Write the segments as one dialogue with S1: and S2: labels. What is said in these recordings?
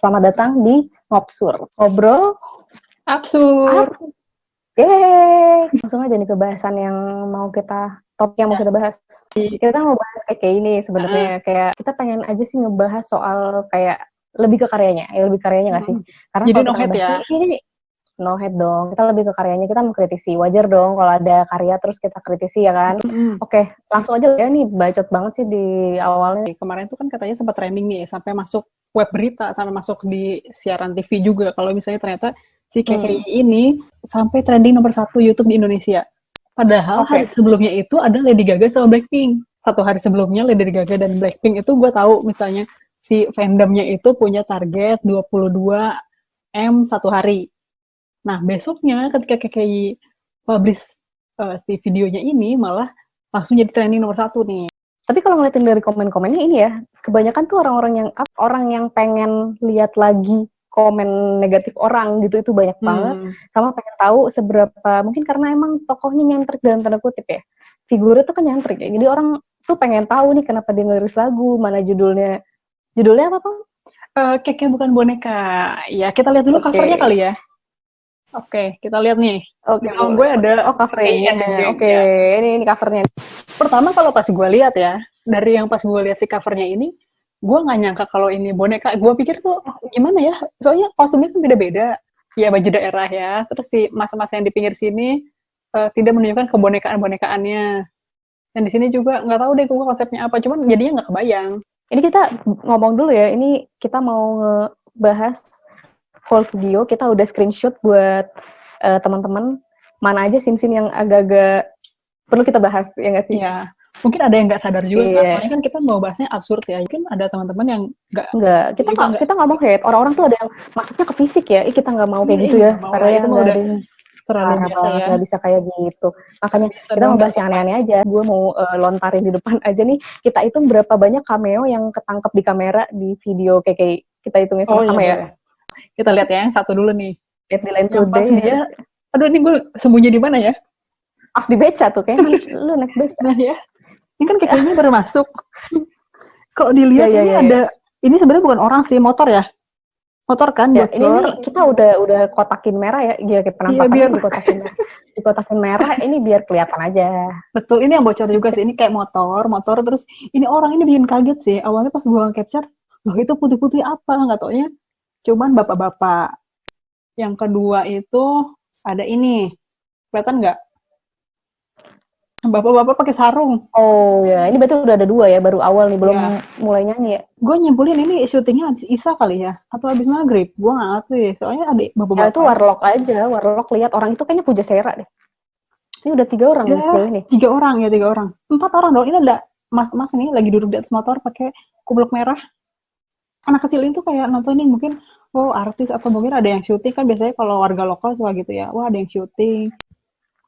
S1: Selamat datang di Ngobsur. Ngobrol
S2: Absurd.
S1: Yeay. Langsung aja nih ke bahasan yang topik yang mau kita bahas. Kita mau bahas kayak ini sebenarnya. Kayak kita pengen aja sih ngebahas soal kayak lebih ke karyanya nggak sih? Karena
S2: Jadi
S1: kalau
S2: no
S1: kita
S2: hate
S1: ngebahas
S2: ya.
S1: ini no head dong. Kita lebih ke karyanya, kita mengkritisi. Wajar dong kalau ada karya terus kita kritisi ya kan. Oke, langsung aja ya nih, bacot banget sih di awalnya.
S2: Kemarin tuh kan katanya sempat trending nih, sampai masuk web berita, sampai masuk di siaran TV juga. Kalau misalnya ternyata si KKI ini sampai trending nomor 1 YouTube di Indonesia. Padahal hari sebelumnya itu ada Lady Gaga sama Blackpink. 1 hari sebelumnya Lady Gaga dan Blackpink itu gue tahu misalnya si fandomnya itu punya target 22M 1 hari. Nah, besoknya ketika KKI publish si videonya ini malah langsung jadi trending nomor 1 nih.
S1: Tapi kalau ngeliatin dari komen-komennya ini ya, kebanyakan tuh orang yang pengen lihat lagi komen negatif orang gitu, itu banyak banget. Sama pengen tahu seberapa, mungkin karena emang tokohnya nyentrik dalam tanda kutip ya. Figurnya tuh kan nyentrik ya. Jadi orang tuh pengen tahu nih kenapa dia ngeliris lagu, mana judulnya. Judulnya apa, Bang?
S2: Keke bukan boneka. Ya, kita lihat dulu covernya kali ya. Oke, kita lihat nih. Gue ada
S1: covernya. Ini covernya.
S2: Pertama kalau pas gue lihat ya, dari yang pas gue lihat si covernya ini, gue nggak nyangka kalau ini boneka. Gue pikir tuh gimana ya, soalnya kostumnya kan beda-beda. Ya baju daerah ya, terus si masa-masa yang di pinggir sini tidak menunjukkan kebonekaan-bonekaannya. Dan di sini juga nggak tahu deh gue konsepnya apa, cuman jadinya nggak kebayang.
S1: Ini kita ngomong dulu ya, ini kita mau ngebahas full video, kita udah screenshot buat teman-teman mana aja scene-scene yang agak-agak perlu kita bahas, ya nggak sih?
S2: Iya, mungkin ada yang nggak sadar juga, soalnya kan kita mau bahasnya absurd ya, mungkin ada teman-teman yang nggak.
S1: Kita nggak mau hate, orang-orang tuh ada yang masuknya ke fisik ya, kita nggak mau kayak gitu ya,
S2: karena itu mau udah terlalu biasa ya,
S1: nggak bisa kayak gitu. Makanya kita mau bahas yang aneh-aneh aja. Gue mau lontarin di depan aja nih, kita hitung berapa banyak cameo yang ketangkep di kamera di video kayak kita hitungnya sama-sama ya.
S2: Kita lihat ya yang satu dulu nih.
S1: Lihat di Line
S2: Today. Pas dia, aduh ini gue sembunyi di mana ya?
S1: Pas di beca tuh, kayaknya lu naik beca.
S2: Nah ya, ini kan kayaknya baru masuk. Kalau dilihat ini ada, ini sebenarnya bukan orang sih, motor ya. Motor kan,
S1: ya, ini kita udah kotakin merah ya, kayak penampakan dikotakin merah, ini biar kelihatan aja.
S2: Betul, ini yang bocor juga sih, ini kayak motor, terus ini orang ini bikin kaget sih. Awalnya pas gue capture, loh itu putih-putih apa, nggak taunya cuman bapak-bapak. Yang kedua itu ada ini, kelihatan nggak? Bapak-bapak pakai sarung.
S1: Oh ya, ini berarti udah ada 2 ya, baru awal nih, belum mulai nyanyi ya.
S2: Gue nyimpulin ini syutingnya habis Isya kali ya, atau habis maghrib. Gue nggak ngerti, soalnya ada bapak-bapak.
S1: Ya itu warlock lihat orang itu kayaknya Pujasera deh. Ini udah 3 orang nih.
S2: 3 orang. 4 orang dong. Ini ada mas-mas nih lagi duduk di atas motor pakai kupluk merah. Anak kecil itu kayak nontonin mungkin, artis atau mungkin ada yang syuting kan, biasanya kalau warga lokal suka gitu ya, wah ada yang syuting.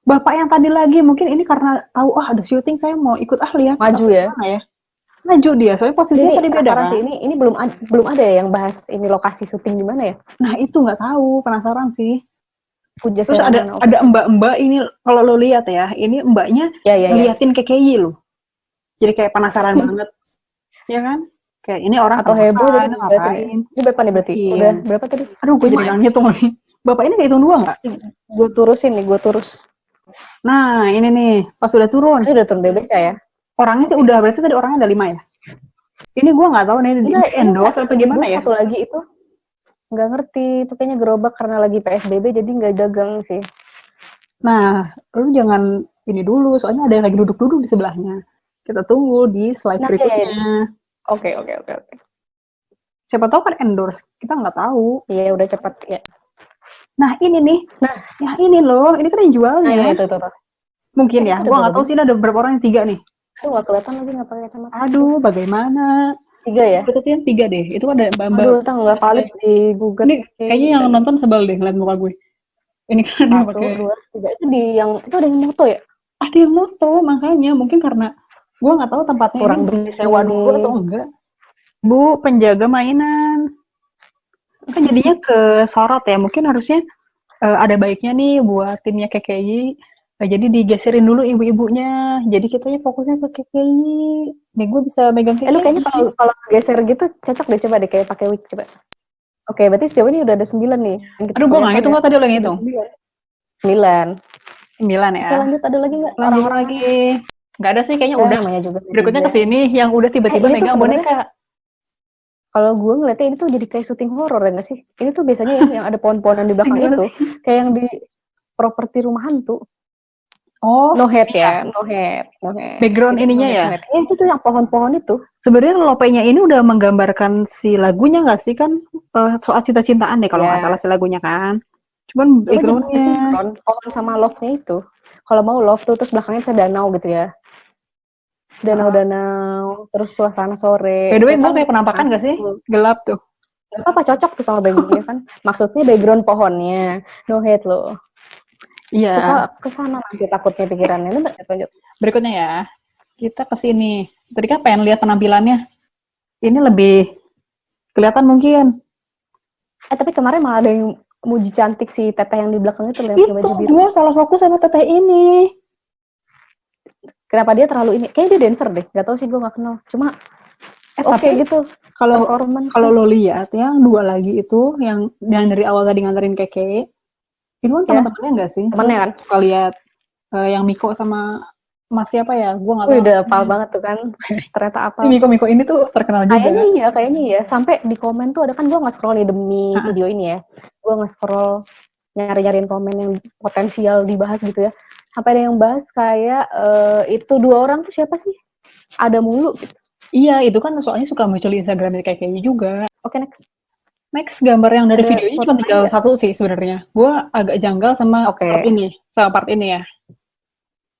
S2: Bapak yang tadi lagi mungkin ini karena tahu ada syuting, saya mau ikut lihat.
S1: Maju ya.
S2: Maju dia, soalnya posisinya tadi beda kan.
S1: Ini belum ada ya yang bahas ini lokasi syuting di mana ya?
S2: Nah itu nggak tahu, penasaran sih.
S1: Terus
S2: ada mbak-mbak ini, kalau lo lihat ya, ini mbaknya ngeliatin KKI lo. Jadi kayak penasaran banget, ya kan? Kayak ini orang
S1: atau heboh jadi
S2: ngapain?
S1: Ini berapa nih berarti? Udah berapa tadi?
S2: Aduh, gue jadi nggak ngitung nih. Bapak ini kayak hitung 2 nggak?
S1: Gue turus.
S2: Nah, ini nih, pas udah turun.
S1: Ini udah turun bebeca ya?
S2: Orangnya sih udah, berarti tadi orangnya ada 5 ya? Ini gue nggak tahu nih, ini endorse atau gimana ya?
S1: Satu lagi itu, nggak ngerti. Itu kayaknya gerobak karena lagi PSBB, jadi nggak dagang sih.
S2: Nah, lu jangan ini dulu, soalnya ada yang lagi duduk-duduk di sebelahnya. Kita tunggu di slide berikutnya.
S1: Oke.
S2: Siapa tahu kan endorse, kita nggak tahu.
S1: Iya, udah cepat ya.
S2: Nah ini nih, ini loh, ini kan yang jualnya.
S1: Nah, itu.
S2: Mungkin ya, gua nggak tahu sih ini ada berapa orang yang 3 nih.
S1: Aduh, nggak kelihatan lagi nggak pakai kacamata.
S2: Aduh, bagaimana?
S1: 3 ya?
S2: Berarti yang 3 deh, itu ada mbak-mbak.
S1: Aduh, nggak valid di Google.
S2: Ini kayaknya yang nonton sebel deh ngeliat muka gue. Ini kan
S1: ada pakai 1, 2, 3, itu ada yang moto ya?
S2: Ada yang moto, makanya mungkin karena gua nggak tahu tempatnya
S1: kurang
S2: sewa dulu atau enggak. Bu, penjaga mainan. Kan jadinya kesorot ya, mungkin harusnya ada baiknya nih buat timnya KKI, jadi digeserin dulu ibu-ibunya, jadi kitanya fokusnya ke KKI. Nih gue bisa megang KKI.
S1: Lu kayaknya kalau geser gitu cocok deh, coba deh kayak pakai wig coba. Oke, berarti sejauh ini udah ada 9 nih.
S2: Aduh, gue nggak ngitung tadi lo yang ngitung.
S1: 9.
S2: 9 ya.
S1: Oke, lanjut, ada lagi nggak?
S2: Lanjut lagi. Nggak ada sih, kayaknya udah.
S1: Namanya juga
S2: Berikutnya ke sini yang udah tiba-tiba megang boneka.
S1: Kalau gue ngeliatnya ini tuh jadi kayak syuting horor ya nggak sih? Ini tuh biasanya yang ada pohon-pohonan di belakang itu, kayak yang di properti rumah hantu.
S2: Oh,
S1: no head ya, no head.
S2: Background ininya ya?
S1: Itu tuh yang pohon-pohon itu.
S2: Sebenarnya Lope-nya ini udah menggambarkan si lagunya nggak sih kan soal cinta-cintaan deh kalau nggak salah si lagunya kan. Cuman backgroundnya
S1: pohon sama love-nya itu. Kalau mau love tuh terus belakangnya bisa danau gitu ya. Danau-danau, terus suasana sore.
S2: By the way, gue kayak penampakan gak sih? Gelap tuh.
S1: Gak apa-apa, cocok tuh sama backgroundnya kan. Maksudnya background pohonnya. No head loh.
S2: Iya.
S1: Suka kesana nanti takutnya pikirannya. Lanjut.
S2: Berikutnya ya, kita kesini. Tadi kan pengen lihat penampilannya. Ini lebih kelihatan mungkin.
S1: Tapi kemarin malah ada yang muji cantik si teteh yang di belakang itu.
S2: Itu, gue salah fokus sama teteh ini.
S1: Kenapa dia terlalu ini? Kayaknya dia dancer deh. Gak tau sih, gue gak kenal. Cuma oke gitu.
S2: Kalau lo lihat yang 2 lagi itu yang dari awal tadi nganterin Keke, itu kan teman-temannya enggak sih?
S1: Temannya kan?
S2: Kalau lihat yang Miko sama Mas siapa ya? Gue nggak tahu.
S1: Udah hafal banget tuh kan. Ternyata apa?
S2: Miko ini tuh terkenal juga.
S1: Kayaknya iya. Sampai di komen tuh ada kan gue nge-scroll nih demi video ini ya. Gue nge-scroll nyari-nyariin komen yang potensial dibahas gitu ya. Sampai ada yang bahas kayak itu 2 orang tuh siapa sih? Ada mulu gitu.
S2: Iya, itu kan soalnya suka muncul di Instagramnya kayaknya juga.
S1: Oke,
S2: next gambar yang dari videonya cuma tinggal 1 sih sebenarnya. Gue agak janggal sama part ini ya.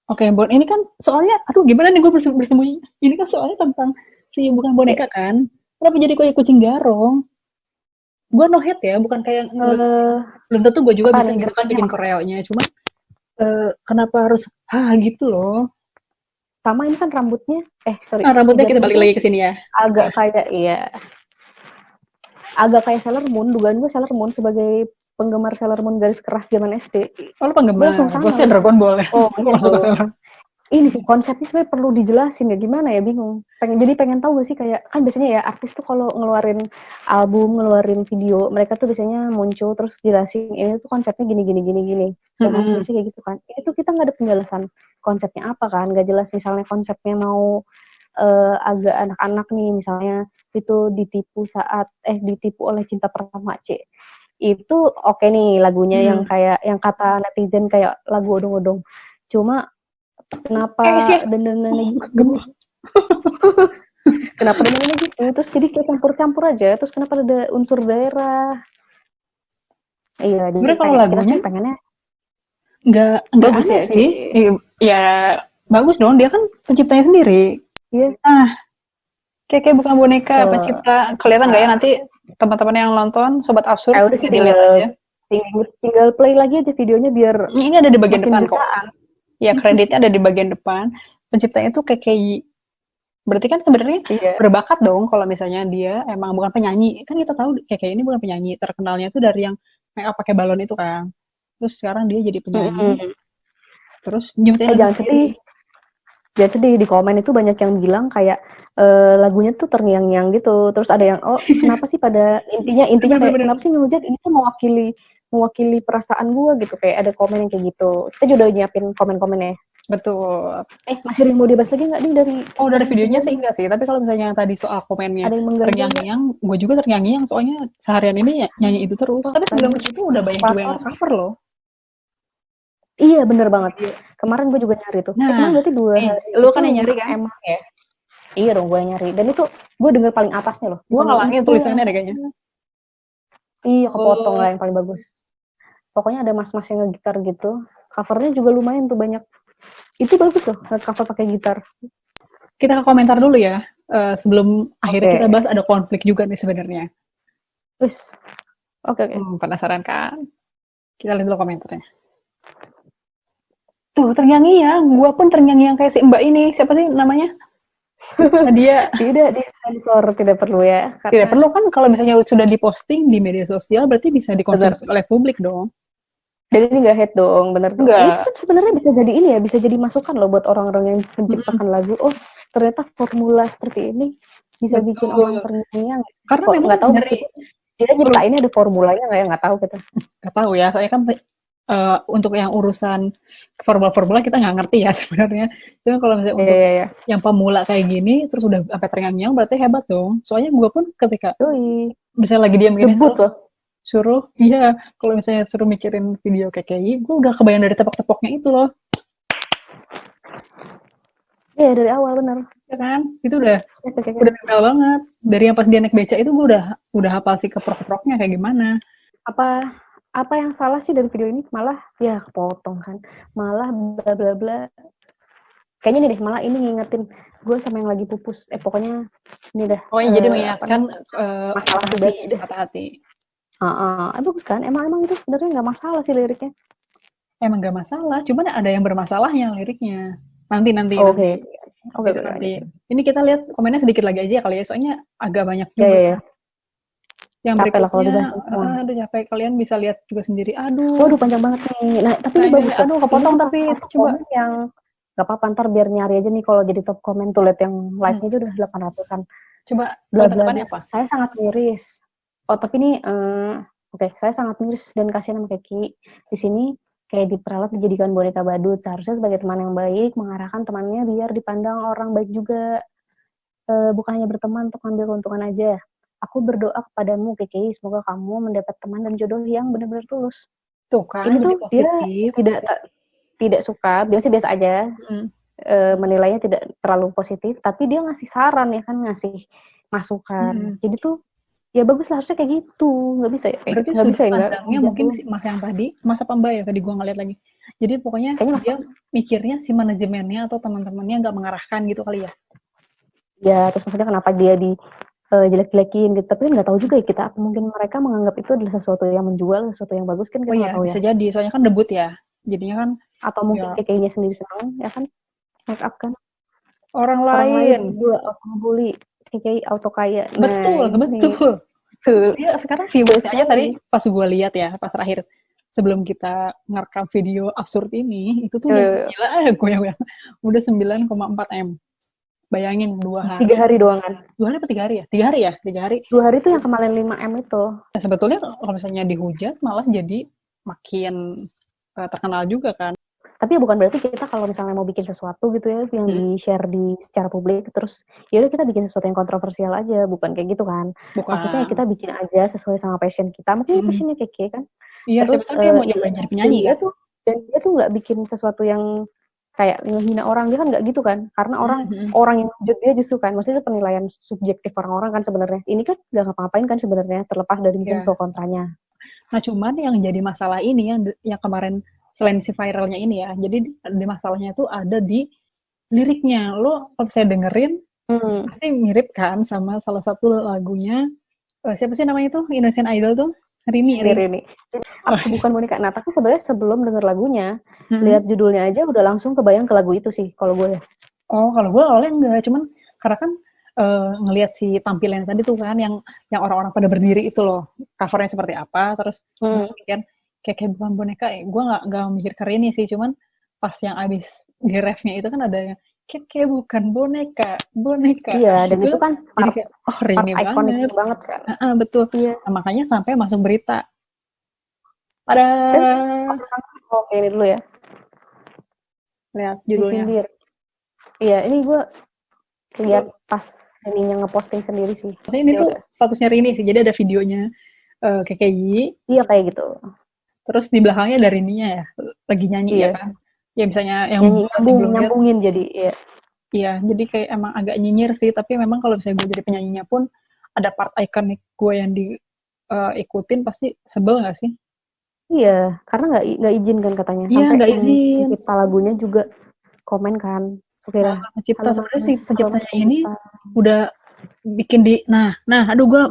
S2: Oke, ini kan soalnya, aduh gimana nih gue bersembunyi. Ini kan soalnya tentang si bukan boneka kan. Kenapa jadi kayak kucing garong? Gue no head ya, bukan kayak belum tentu gue juga bisa gitu kan bikin koreonya. Cuma kenapa harus gitu loh.
S1: Sama ini kan rambutnya
S2: rambutnya kita balik lagi ke sini ya.
S1: Agak kayak Sailor Moon. Dugaan gue Sailor Moon sebagai penggemar Sailor Moon garis keras zaman SD.
S2: Oh, lo penggemar? Gue sih Dragon Ball ya.
S1: Oh, gitu. Ini sih konsepnya sebenarnya perlu dijelasin ya, gimana ya, bingung. Pengen tahu gak sih, kayak kan biasanya ya artis tuh kalau ngeluarin album, ngeluarin video, mereka tuh biasanya muncul terus jelasin ini tuh konsepnya gini. Biasanya kayak gitu kan. Ini tuh kita nggak ada penjelasan konsepnya apa kan, nggak jelas. Misalnya konsepnya mau agak anak-anak nih, misalnya itu ditipu oleh cinta pertama C. Itu oke nih lagunya yang kayak yang kata netizen kayak lagu odong-odong. Cuma kenapa dandanannya gitu? Kenapa dandanannya gitu? Terus jadi kayak campur-campur aja. Terus kenapa ada unsur daerah? Iya, jadi
S2: kalau lagunya
S1: pengennya
S2: nggak bagus ya sih. Ya bagus dong, dia kan penciptanya sendiri. Iya. Kayak bukan boneka, pencipta. Kelihatan nggak ya nanti teman-teman yang nonton, sobat absurd,
S1: udah sih dilihat aja. Tinggal play lagi aja videonya biar
S2: ini ada di bagian depan kok. Ya, kreditnya ada di bagian depan. Penciptanya itu KKI. Berarti kan sebenarnya berbakat dong kalau misalnya dia emang bukan penyanyi. Kan kita tahu KKI ini bukan penyanyi. Terkenalnya itu dari yang make up pakai balon itu kan. Terus sekarang dia jadi penyanyi. Terus
S1: jangan sedih. Di komen itu banyak yang bilang kayak lagunya tuh terngiang-ngiang gitu. Terus ada yang kenapa sih pada intinya kayak kenapa sih ngehujat ini tuh mewakili perasaan gue gitu, kayak ada komen yang kayak gitu. Kita juga udah nyiapin komen-komennya.
S2: Betul.
S1: Masih mau dibahas lagi nggak nih dari
S2: videonya sih enggak sih, tapi kalau misalnya yang tadi soal komennya terngiang-ngiang, gue juga terngiang-ngiang soalnya seharian ini nyanyi itu terus. Tapi sebelum itu udah banyak juga yang cover loh.
S1: Iya bener banget. Kemarin gue juga nyari tuh. Kemarin berarti 2 hari.
S2: Lu kan yang nyari kan?
S1: Emang ya. Iya dong, gue yang nyari. Dan itu gue denger paling atasnya loh.
S2: Gue ngalangin tulisannya deh kayaknya.
S1: Iya, kepotong lah yang paling bagus. Pokoknya ada mas-mas yang ngegitar gitu. Covernya juga lumayan tuh banyak. Itu bagus loh, cover pakai gitar.
S2: Kita ke komentar dulu ya. Sebelum akhirnya kita bahas ada konflik juga nih sebenarnya.
S1: Wis. Oke.
S2: Penasaran kan? Kita lihat dulu komentarnya. Tuh, terngiang-ngiang. Gua pun terngiang-ngiang kayak si Mbak ini. Siapa sih namanya? Dia
S1: tidak disensor, tidak perlu ya.
S2: Tidak perlu kan, kalau misalnya sudah diposting di media sosial berarti bisa dikonsumsi oleh publik dong.
S1: Jadi ini nggak hate dong, bener tuh. Itu sebenarnya bisa jadi ini ya, bisa jadi masukan loh buat orang-orang yang menciptakan lagu. Oh, ternyata formula seperti ini bisa bikin orang terngiang.
S2: Karena memang
S1: nggak tahu Dia nyiptainnya ada formulanya nggak ya? Nggak tahu kita.
S2: Nggak tahu ya, soalnya kan untuk yang urusan formula-formula kita nggak ngerti ya sebenarnya. Cuma kalau misalnya untuk yang pemula kayak gini, terus udah sampai terngiang-ngiang, berarti hebat dong. Soalnya gue pun ketika misalnya lagi diam gini, suruh, iya, kalau misalnya suruh mikirin video KKI, gue udah kebayang dari tepok-tepoknya itu loh.
S1: Iya, dari awal benar.
S2: Ya kan? Itu udah nempel banget. Dari yang pas dia naik beca itu gue udah hafal sih keprok-keproknya kayak gimana.
S1: Apa yang salah sih dari video ini? Malah ya kepotong kan. Malah bla bla bla. Kayaknya nih deh, malah ini ngingetin gue sama yang lagi pupus. Pokoknya ini dah.
S2: Oh iya, jadi mengingatkan
S1: masalah pribadi deh.
S2: Patah hati.
S1: Bagus kan? Emang itu sebenarnya nggak masalah sih liriknya.
S2: Emang nggak masalah, cuman ada yang bermasalahnya liriknya. Nanti.
S1: Oke.
S2: Nanti. Ini kita lihat komennya sedikit lagi aja kali ya, soalnya agak banyak juga.
S1: Iya.
S2: Yang berikutnya, aduh capek, kalian bisa lihat juga sendiri.
S1: Waduh panjang banget nih. Nah tapi ini bagus.
S2: Aduh kepotong tapi coba
S1: yang nggak apa-apa, ntar biar nyari aja nih kalau jadi top komen tuh, lihat yang like-nya udah 800-an.
S2: Coba
S1: bla-bla apa? Saya sangat miris. Oh tapi ini saya sangat miris dan kasihan sama Keki. Di sini kayak diperalat dijadikan boneka badut. Seharusnya sebagai teman yang baik mengarahkan temannya biar dipandang orang baik juga. Bukan hanya berteman untuk ambil keuntungan aja. Aku berdoa kepadamu Keki, semoga kamu mendapat teman dan jodoh yang benar-benar tulus.
S2: Tuh kan,
S1: ini tuh dia tidak suka, biasa aja. Menilainya tidak terlalu positif, tapi dia ngasih saran ya kan, ngasih masukan. Jadi tuh ya bagus lah, harusnya kayak gitu. Nggak bisa ya kayak
S2: berarti
S1: nggak bisa ya nggak
S2: mungkin mas yang tadi, masa Pamba ya tadi gua ngeliat lagi. Jadi pokoknya dia mikirnya si manajemennya atau teman-temannya nggak mengarahkan gitu kali ya.
S1: Ya terus maksudnya kenapa dia jelek-jelekin gitu, tapi nggak tahu juga ya kita, mungkin mereka menganggap itu adalah sesuatu yang menjual, sesuatu yang bagus kan kita nggak tahu ya.
S2: Bisa jadi, soalnya kan debut ya, jadinya kan.
S1: Atau mungkin KKI-nya sendiri senang ya kan, make up kan.
S2: Orang lain
S1: juga bully KKI auto kaya.
S2: Betul. Ya sekarang viewersnya aja tadi pas gue lihat ya, pas terakhir sebelum kita ngerekam video absurd ini, itu tuh gila udah 9,4 M. Bayangin 2 hari.
S1: 3 hari doang kan?
S2: 2 hari apa 3 hari ya? 3 hari ya? 3 hari.
S1: 2 hari itu yang kemarin 5 M itu.
S2: Nah, sebetulnya kalau misalnya dihujat malah jadi makin terkenal juga kan.
S1: Tapi ya bukan berarti kita kalau misalnya mau bikin sesuatu gitu ya yang di-share secara publik, terus ya udah kita bikin sesuatu yang kontroversial aja, bukan kayak gitu kan. Maksudnya kita bikin aja sesuai sama passion kita. Mungkin passionnya Keke kan.
S2: Iya, terus dia mau jadi penyanyi kan.
S1: Dia tuh nggak bikin sesuatu yang kayak ngehina orang, dia kan nggak gitu kan, karena orang yang hujat dia justru kan, maksudnya itu penilaian subjektif orang-orang kan sebenarnya. Ini kan nggak ngapa-ngapain kan sebenarnya, terlepas dari mungkin pro kontranya.
S2: Nah cuman yang jadi masalah ini yang kemarin selain si viralnya ini ya, jadi di masalahnya itu ada di liriknya. Lo kalau saya dengerin pasti mirip kan sama salah satu lagunya siapa sih namanya tuh Indonesian Idol tuh, Rini. Aku bukan boneka. Nah tapi sebenarnya sebelum denger lagunya, lihat judulnya aja udah langsung kebayang ke lagu itu sih kalau gue ya. Oh kalau gue awalnya enggak, cuman karena kan ngelihat si tampilan tadi tuh kan yang orang-orang pada berdiri itu loh, covernya seperti apa, terus kan kayak bukan boneka. Gue nggak mikir ke Rini sih, cuman pas yang abis di refnya itu kan ada yang kayak bukan boneka.
S1: Iya, dan itu kan
S2: part ikonik
S1: banget kan.
S2: Betul. Iya. Nah, makanya sampai masuk berita.
S1: Oke, ini dulu ya.
S2: Lihat judulnya.
S1: Disindir. Iya, ini gue lihat pas Rininya ngeposting sendiri sih.
S2: Ini tuh statusnya Rini sih, jadi ada videonya KKI.
S1: Iya, kayak gitu.
S2: Terus di belakangnya ada Rininya ya, lagi nyanyi ya kan. Ya misalnya yang
S1: nyambungin jadi ya.
S2: Iya, jadi kayak emang agak nyinyir sih, tapi memang kalau misalnya gue jadi penyanyinya pun ada part ikonik gue yang diikutin pasti sebel nggak sih?
S1: Iya, karena nggak izin kan katanya.
S2: Iya, nggak izin.
S1: Pencipta lagunya juga komen kan. Oke lah.
S2: Pencipta sebenarnya sih penciptanya ini udah bikin aduh gue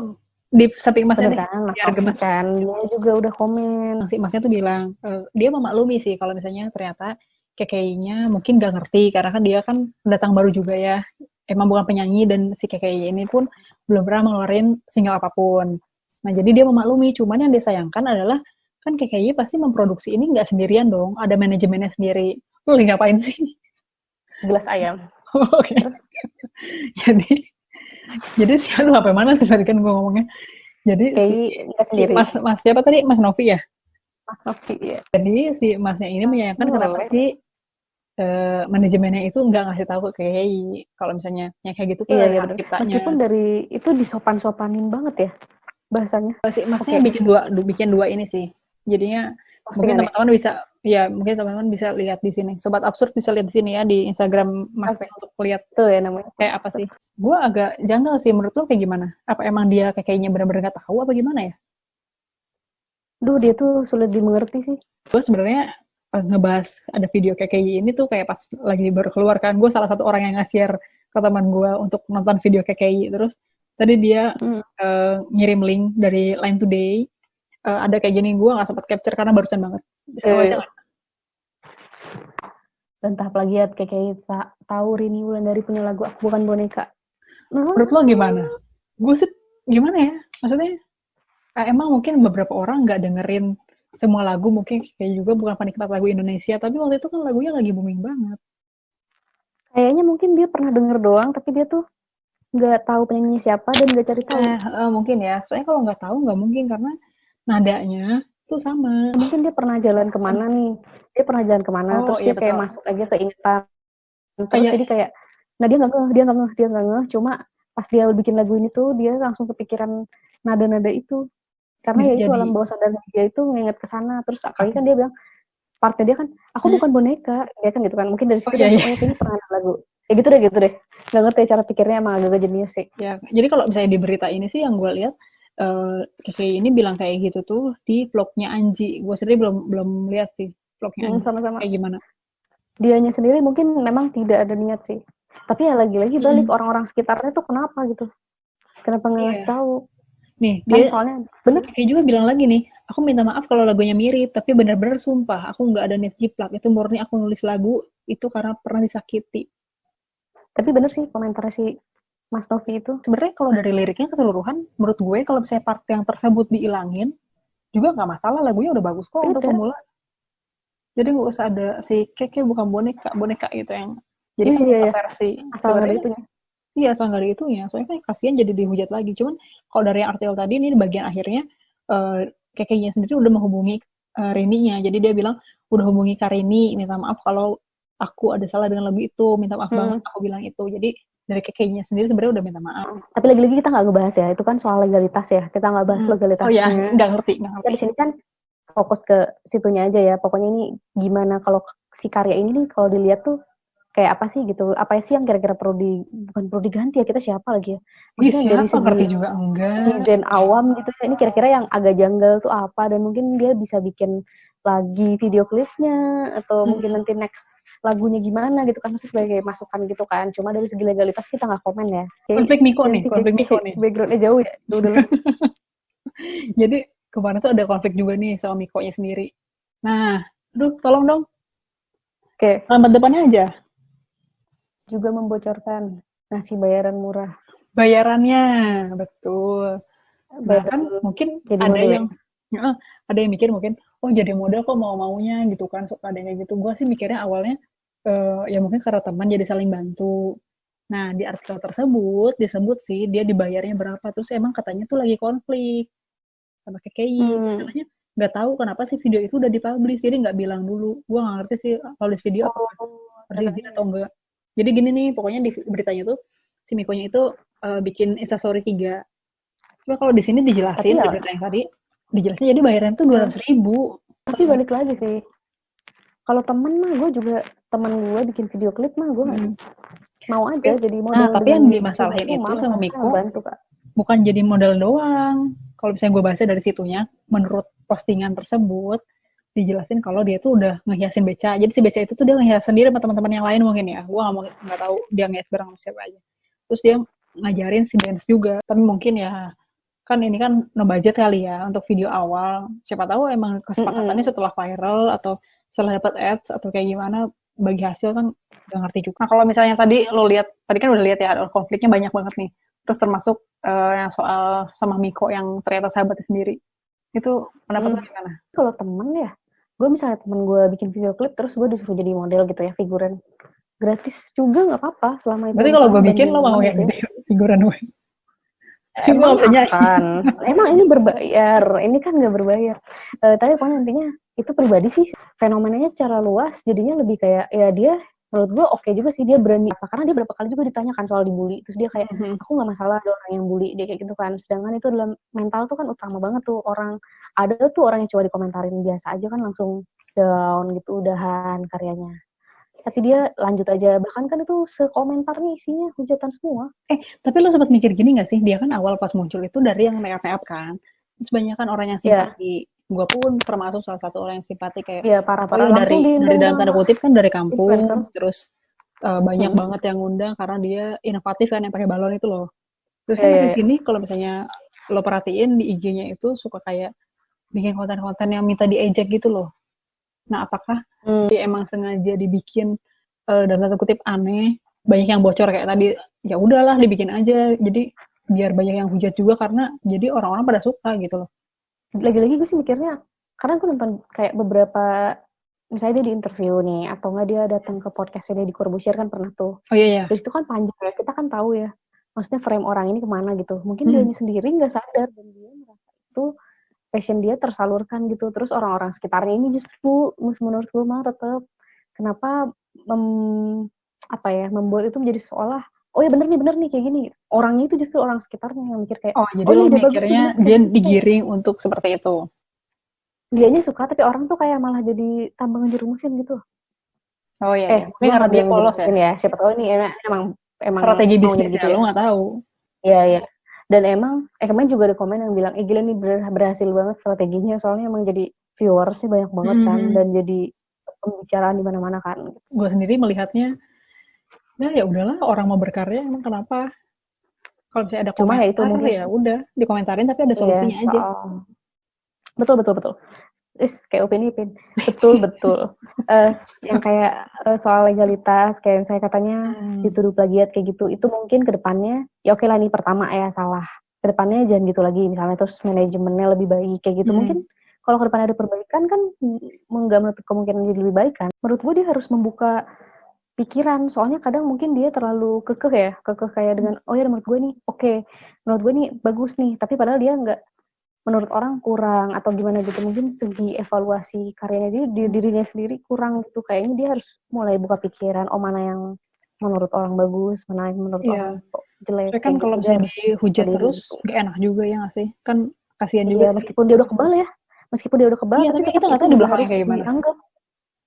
S2: di samping masnya
S1: biar gemes kan, dia juga udah komen.
S2: Masnya tuh bilang dia memaklumi sih kalau misalnya ternyata KKI-nya mungkin gak ngerti karena kan dia kan pendatang baru juga ya, emang bukan penyanyi dan si KKI ini pun belum pernah ngeluarin single apapun. Nah jadi dia memaklumi, cuman yang disayangkan adalah kan KKI pasti memproduksi ini nggak sendirian dong, ada manajemennya sendiri. Lu lagi ngapain sih?
S1: Gelas ayam.
S2: Oke. Jadi sih lu apa mana tadi kan gue ngomongnya. Jadi
S1: Nggak
S2: si
S1: sendiri.
S2: Mas siapa tadi? Mas Novi ya?
S1: Mas Novi ya.
S2: Jadi si Masnya ini menyayangkan kenapa sih manajemennya itu nggak ngasih tahu ke KKI kalau misalnya yang kayak gitu tuh
S1: Iya,
S2: ada
S1: iya
S2: hak
S1: benar.
S2: ciptanya.
S1: Meskipun dari itu disopan-sopanin banget ya bahasanya.
S2: Si Masnya
S1: Oke,
S2: bikin dua ini sih. Jadinya mungkin
S1: postingannya.
S2: teman-teman bisa mungkin teman-teman bisa lihat di sini. Sobat Absurd bisa lihat di sini ya di Instagram Masnya
S1: Oke,
S2: untuk lihat
S1: itu ya namanya.
S2: kayak apa sih. Gue agak janggal sih menurut lo kayak gimana? Apa emang dia kayaknya benar-benar nggak tahu apa gimana ya?
S1: Duh, dia tuh sulit dimengerti sih.
S2: Gue sebenarnya ngebahas ada video kayak ini tuh kayak pas lagi baru keluar kan. Gue salah satu orang yang nge-share ke teman gue untuk nonton video KKI. Terus tadi dia ngirim link dari Line Today. Ada kayak gini, gue nggak sempat capture karena barusan banget. Bisa baca nggak?
S1: Dan tahap plagiat kayak tahu Rini Wulandari punya lagu Aku Bukan Boneka.
S2: Menurut lo gimana? Gue sih gimana ya? Maksudnya emang mungkin beberapa orang nggak dengerin semua lagu, mungkin kayak juga bukan penikmat lagu Indonesia, tapi waktu itu kan lagunya lagi booming banget.
S1: Kayaknya mungkin dia pernah denger doang, tapi dia tuh nggak tahu penyanyi siapa dan nggak cari tahu.
S2: Mungkin ya, soalnya kalau nggak tahu nggak mungkin karena nadanya tuh sama.
S1: Mungkin dia pernah jalan kemana nih, dia pernah jalan kemana, terus dia kayak masuk aja ke ingatan, terus jadi kayak, nah dia nggak ngeh, cuma pas dia bikin lagu ini tuh dia langsung kepikiran nada-nada itu, karena ya itu alam bawah sadar dia itu nginget ke sana, terus apalagi kan dia bilang partnya dia kan aku bukan boneka, dia kan gitu kan, mungkin dari situ dia ini pernah ada lagu, kayak gitu deh, nggak ngerti cara pikirnya emang agak jenius sih.
S2: Ya, jadi kalau misalnya di berita ini sih yang gue lihat kayak ini bilang kayak gitu tuh di vlognya Anji. Gue sendiri belum lihat sih vlognya Anji.
S1: Sama-sama.
S2: Kayak gimana?
S1: Dianya sendiri mungkin memang tidak ada niat sih. Tapi ya lagi-lagi balik orang-orang sekitarnya tuh kenapa gitu? Kenapa nggak ngasih tahu?
S2: Nih,
S1: kan dia soalnya bener
S2: kayak juga bilang lagi nih, aku minta maaf kalau lagunya mirip, tapi benar-benar sumpah, aku nggak ada niat jiplak. Itu murni aku nulis lagu itu karena pernah disakiti.
S1: Tapi bener sih komentar si Mas Novi itu.
S2: Sebenarnya kalau dari liriknya keseluruhan, menurut gue kalau misalnya part yang tersebut diilangin, juga nggak masalah, lagunya udah bagus kok untuk pemula. Jadi nggak usah ada si keke bukan boneka gitu yang. Jadi versi
S1: asal nggak ada itunya.
S2: Iya, asal nggak ada itunya. Soalnya kan kasihan jadi dihujat lagi. Cuman kalau dari artikel tadi ini di bagian akhirnya kekenya sendiri udah menghubungi Rini-nya. Jadi dia bilang udah hubungi Kak Rini, minta maaf kalau aku ada salah dengan lagu itu, minta maaf banget aku bilang itu. Jadi dari kekenya sendiri sebenarnya udah minta maaf.
S1: Tapi lagi-lagi kita nggak ngebahas ya, itu kan soal legalitas ya. Kita nggak bahas legalitasnya.
S2: Oh ya, nggak ngerti.
S1: Ya, di sini kan fokus ke situnya aja ya. Pokoknya ini gimana kalau si karya ini nih kalau dilihat tuh kayak apa sih gitu? Apa sih yang kira-kira bukan perlu diganti ya, kita siapa lagi ya?
S2: Maksudnya dari segi ngerti juga enggak.
S1: Netizen awam gitu ya. Ini kira-kira yang agak janggal tuh apa, dan mungkin dia bisa bikin lagi video klipnya atau mungkin nanti next lagunya gimana gitu kan, sebagai masukan gitu kan. Cuma dari segi legalitas kita nggak komen ya.
S2: Konflik Miko nih.
S1: Backgroundnya jauh ya.
S2: Jadi kemarin tuh ada konflik juga nih sama Mikonya sendiri. Nah, aduh tolong dong.
S1: Oke.
S2: Lambat depannya aja.
S1: Juga membocorkan ngasih bayaran murah.
S2: Bayarannya, betul. Bahkan mungkin ada yang mikir mungkin, oh jadi model kok mau-maunya gitu kan, suka ada kayak gitu. Gue sih mikirnya awalnya, ya mungkin karena teman jadi saling bantu. Nah, di artikel tersebut disebut sih dia dibayarnya berapa, terus emang katanya tuh lagi konflik sama KKI. Katanya nggak tahu kenapa sih video itu udah dipublish, jadi nggak bilang dulu. Gue nggak ngerti sih publish video apa izin atau enggak. Jadi gini nih, pokoknya di beritanya tuh si Mikonya itu bikin Instastory 3. Cuma kalau di sini dijelasin di berita yang tadi, dijelasin jadi bayaran tuh 200.000.
S1: Tapi balik lagi sih, kalau temen mah gue juga, temen gue bikin video klip mah gue mau aja jadi model.
S2: Nah, tapi yang dimasalahin itu sama Miko bukan jadi model doang. Kalau misalnya gue baca dari situnya, menurut postingan tersebut dijelasin kalau dia tuh udah ngehiasin beca. Jadi si beca itu tuh dia ngehias sendiri sama teman-teman yang lain mungkin ya. Gue nggak tahu dia ngehias bareng sama siapa aja. Terus dia ngajarin si dance juga. Tapi mungkin ya kan ini kan no budget kali ya untuk video awal. Siapa tahu emang kesepakatannya setelah viral atau setelah dapat ads atau kayak gimana bagi hasil kan udah ngerti juga. Nah kalau misalnya tadi lo lihat, tadi kan udah lihat ya konfliknya banyak banget nih. Terus termasuk yang soal sama Miko yang ternyata sahabatnya sendiri. Itu pendapat lo gimana?
S1: Kalau temen ya, gue misalnya temen gue bikin video klip terus gue disuruh jadi model gitu ya, figuran gratis juga nggak apa-apa selama itu.
S2: Berarti kalau gue bikin lo mau ya gitu figuran gue?
S1: Emang akan. Emang ini berbayar. Ini kan nggak berbayar. Tapi pokoknya intinya itu pribadi sih. Fenomenanya secara luas jadinya lebih kayak ya dia menurut gue oke juga sih dia berani apa karena dia berapa kali juga ditanyakan soal dibully terus dia kayak aku nggak masalah ada orang yang bully dia kayak gitu kan sedangkan itu dalam mental tuh kan utama banget tuh orang ada tuh orang yang coba dikomentarin biasa aja kan langsung down gitu udahan karyanya tapi dia lanjut aja bahkan kan itu sekomentar nih isinya hujatan semua.
S2: Tapi lo sempat mikir gini nggak sih dia kan awal pas muncul itu dari yang make up kan terus banyak kan orang yang simpati gue pun termasuk salah satu orang yang simpati kayak
S1: parah-parah
S2: dari dalam tanda kutip kan dari kampung terus banyak banget yang ngundang karena dia inovatif kan yang pakai balon itu loh terus kan di sini kalau misalnya lo perhatiin di IG-nya itu suka kayak bikin konten-konten yang minta diejek gitu loh. Nah apakah dia emang sengaja dibikin dalam tanda kutip aneh banyak yang bocor kayak tadi ya udahlah dibikin aja jadi biar banyak yang hujat juga karena jadi orang-orang pada suka gitu loh.
S1: Lagi-lagi gue sih mikirnya karena gue nonton kayak beberapa misalnya dia di interview nih atau nggak dia datang ke podcastnya dia di Corbusier kan pernah tuh terus itu kan panjang ya kita kan tahu ya maksudnya frame orang ini kemana gitu mungkin dia sendiri nggak sadar dan dia merasa itu passion dia tersalurkan gitu terus orang-orang sekitarnya ini justru menurut gue mah tetap kenapa membuat itu menjadi seolah oh ya bener nih kayak gini orangnya itu justru orang sekitarnya yang mikir kayak
S2: jadi lo mikirnya dia digiring untuk seperti itu
S1: dianya suka tapi orang tuh kayak malah jadi tambah ngerumusin gitu
S2: mungkin karena dia polos
S1: ya siapa tahu ini emang
S2: strategi bisnis gitu ya lo nggak tahu
S1: iya dan emang kemarin juga ada komen yang bilang gila nih berhasil banget strateginya soalnya emang jadi viewersnya banyak banget kan dan jadi pembicaraan di mana-mana kan
S2: gue sendiri melihatnya ya udahlah orang mau berkarya emang kenapa kalau misalnya ada komentar
S1: itu mungkin
S2: ya udah dikomentarin tapi ada solusinya aja
S1: betul kayak opini betul yang kayak soal legalitas kayak misalnya katanya dituduh plagiat kayak gitu itu mungkin kedepannya ya oke lah nih pertama ya salah kedepannya jangan gitu lagi misalnya terus manajemennya lebih baik kayak gitu mungkin kalau kedepannya ada perbaikan kan nggak menutup kemungkinan jadi lebih baik kan menurut gue dia harus membuka pikiran soalnya kadang mungkin dia terlalu kekeh kayak dengan oh ya menurut gue nih menurut gue nih bagus nih tapi padahal dia nggak menurut orang kurang atau gimana gitu mungkin segi evaluasi karyanya dia di dirinya sendiri kurang gitu kayaknya dia harus mulai buka pikiran mana yang menurut orang bagus mana yang menurut orang jelek
S2: kan kalau misalnya dihujat terus gak enak juga ya nggak sih kan kasihan juga
S1: meskipun dia udah kebal
S2: tapi kita nggak tahu di belakangnya kayak gimana
S1: dianggap.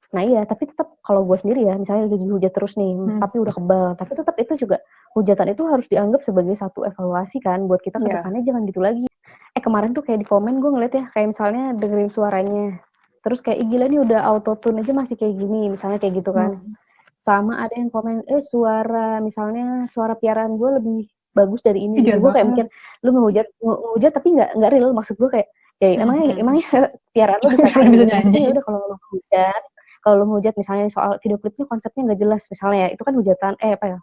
S1: Nah iya, tapi tetap kalau gue sendiri ya, misalnya lagi dihujat terus nih, tapi udah kebal, tapi tetap itu juga hujatan itu harus dianggap sebagai satu evaluasi kan, buat kita ke depannya jangan gitu lagi. Kemarin tuh kayak di komen gue ngeliat ya, kayak misalnya dengerin suaranya, terus kayak gila nih udah auto tune aja masih kayak gini, misalnya kayak gitu kan. Sama ada yang komen, misalnya suara piaraan gue lebih bagus dari ini. Gue kayak mikir, lu ngehujat tapi nggak real, maksud gue kayak, ya emangnya piaraan lu bisa nyanyi. Udah kalau lu kalau lu hujat misalnya soal video klipnya konsepnya nggak jelas misalnya ya itu kan hujatan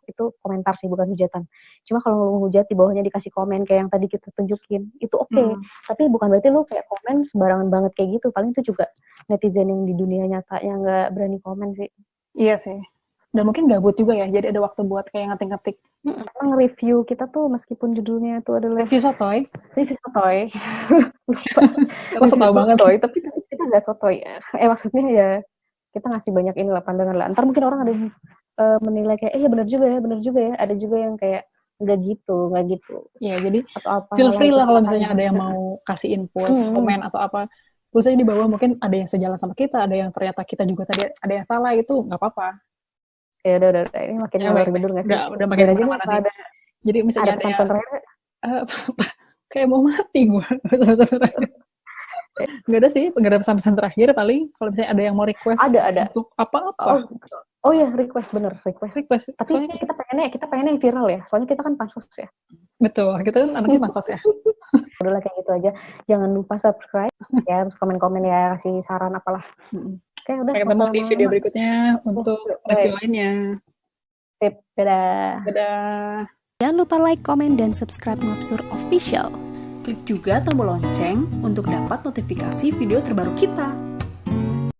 S1: itu komentar sih bukan hujatan cuma kalau lu hujat di bawahnya dikasih komen kayak yang tadi kita tunjukin itu oke. Tapi bukan berarti lu kayak komen sembarangan banget kayak gitu paling itu juga netizen yang di dunia nyatanya nggak berani komen sih.
S2: Iya sih dan mungkin gabut juga ya jadi ada waktu buat kayak ngetik-ngetik.
S1: Emang review kita tuh meskipun judulnya itu adalah
S2: review sotoy
S1: lupa sotoy banget tapi kita nggak sotoy maksudnya ya kita ngasih banyak inilah pandangan lah. Ntar mungkin orang ada yang menilai kayak benar juga ya. Ada juga yang kayak nggak gitu.
S2: Iya, jadi feel free lah kalau misalnya ada yang mau kasih input, komen atau apa. Terus aja di bawah mungkin ada yang sejalan sama kita, ada yang ternyata kita juga tadi ada yang salah itu nggak apa-apa.
S1: Ya udah ini makin ngalor ngidul nggak sih?
S2: Udah makin kemana-mana nih. Jadi misalnya ada pesan terakhir kayak mau mati gue. Nggak ada pesan-pesan terakhir paling kalau misalnya ada yang mau request
S1: ada
S2: untuk apa-apa.
S1: Oh iya request. Tapi soalnya kita pengennya viral ya. Soalnya kita kan pansos ya.
S2: Betul, kita kan anaknya pansos ya.
S1: Udahlah kayak gitu aja. Jangan lupa subscribe ya, terus komen-komen ya, kasih saran apalah.
S2: Oke, udah. Sampai ketemu di video berikutnya untuk review lainnya.
S1: Sip, dadah.
S3: Jangan lupa like, komen, dan subscribe Ngabsur Official.
S4: Klik juga tombol lonceng untuk dapat notifikasi video terbaru kita.